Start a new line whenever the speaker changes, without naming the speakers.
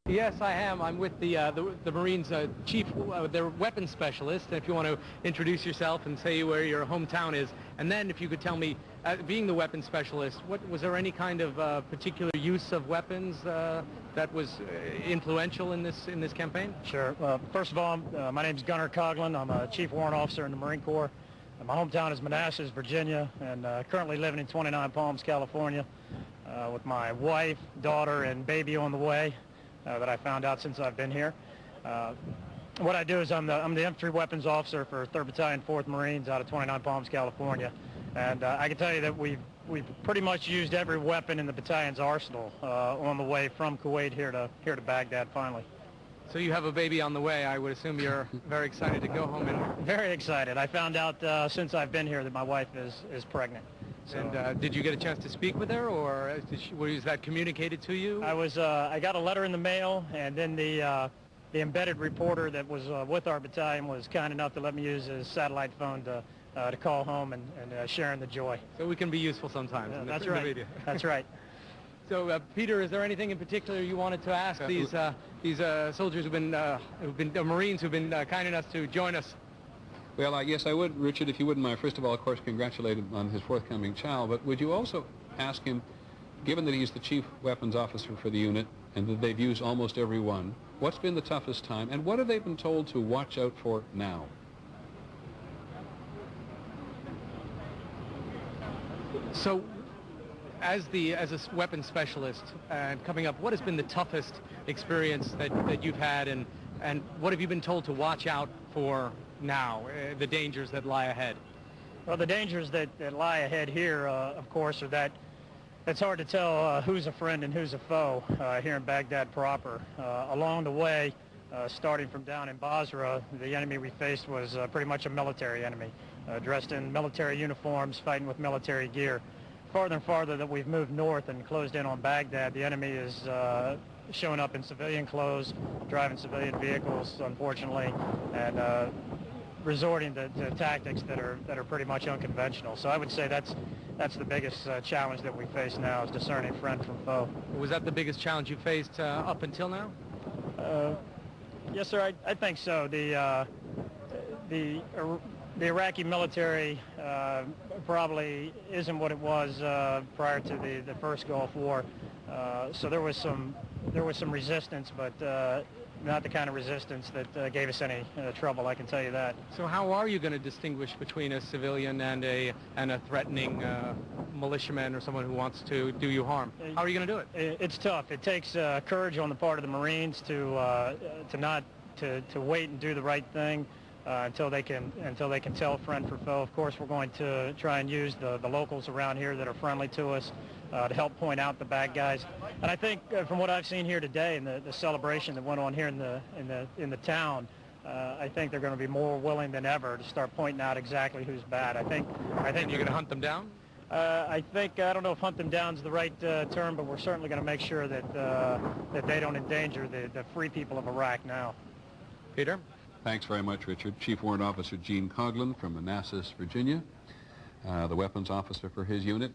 Yes, I am. I'm with the Marines chief, their weapons specialist. If you want to introduce yourself and say where your hometown is, and then if you could tell me, being the weapons specialist, was there any kind of particular use of weapons that was influential in this campaign?
Sure. First of all, my name is Gunner Coughlin. I'm a chief warrant officer in the Marine Corps. My hometown is Manassas, Virginia, and currently living in 29 Palms, California, with my wife, daughter, and baby on the way. That I found out since I've been here. What I do is I'm the infantry weapons officer for 3rd Battalion, 4th Marines out of 29 Palms, California. And I can tell you that we've pretty much used every weapon in the battalion's arsenal on the way from Kuwait here to Baghdad finally.
So you have a baby on the way. I would assume you're very excited to go home. And
very excited. I found out since I've been here that my wife is pregnant.
So, and did you get a chance to speak with her, or was that communicated to you?
I got a letter in the mail, and then the embedded reporter that was with our battalion was kind enough to let me use his satellite phone to call home and sharing the joy.
So we can be ususeful sometimes.
That's right. That's right.
So, Peter, is there anything in particular you wanted to ask these soldiers who've been Marines who've been kind enough to join us?
Well, yes, I would, Richard, if you wouldn't mind. First of all, of course, congratulate him on his forthcoming child, but would you also ask him, given that he's the chief weapons officer for the unit and that they've used almost every one, what's been the toughest time, and what have they been told to watch out for now?
So, as a weapons specialist and coming up, what has been the toughest experience that you've had, and what have you been told to watch out for now, the dangers that lie ahead?
Well, the dangers that lie ahead here, of course, are that it's hard to tell who's a friend and who's a foe here in Baghdad proper. Along the way, starting from down in Basra, the enemy we faced was pretty much a military enemy, dressed in military uniforms, fighting with military gear. Farther and farther that we've moved north and closed in on Baghdad, the enemy is showing up in civilian clothes, driving civilian vehicles, unfortunately, and resorting to tactics that are pretty much unconventional. So I would say that's the biggest challenge that we face now, is discerning friend from foe.
Was that the biggest challenge you faced up until now?
Yes, sir. I think so. The Iraqi military probably isn't what it was prior to the first Gulf War. So there was some resistance, but not the kind of resistance that gave us any trouble, I can tell you that.
So how are you going to distinguish between a civilian and a threatening militiaman or someone who wants to do you harm? How are you going to do it?
It's tough. It takes courage on the part of the Marines to wait and do the right thing until they can tell friend for foe. Of course, we're going to try and use the locals around here that are friendly to us to help point out the bad guys. And I think from what I've seen here today and the celebration that went on here in the town, I think they're going to be more willing than ever to start pointing out exactly who's bad. I think
you're going to hunt them down?
I don't know if hunt them down is the right term, but we're certainly going to make sure that they don't endanger the free people of Iraq now.
Peter?
Thanks very much, Richard. Chief Warrant Officer Gene Coughlin from Manassas, Virginia, the weapons officer for his unit.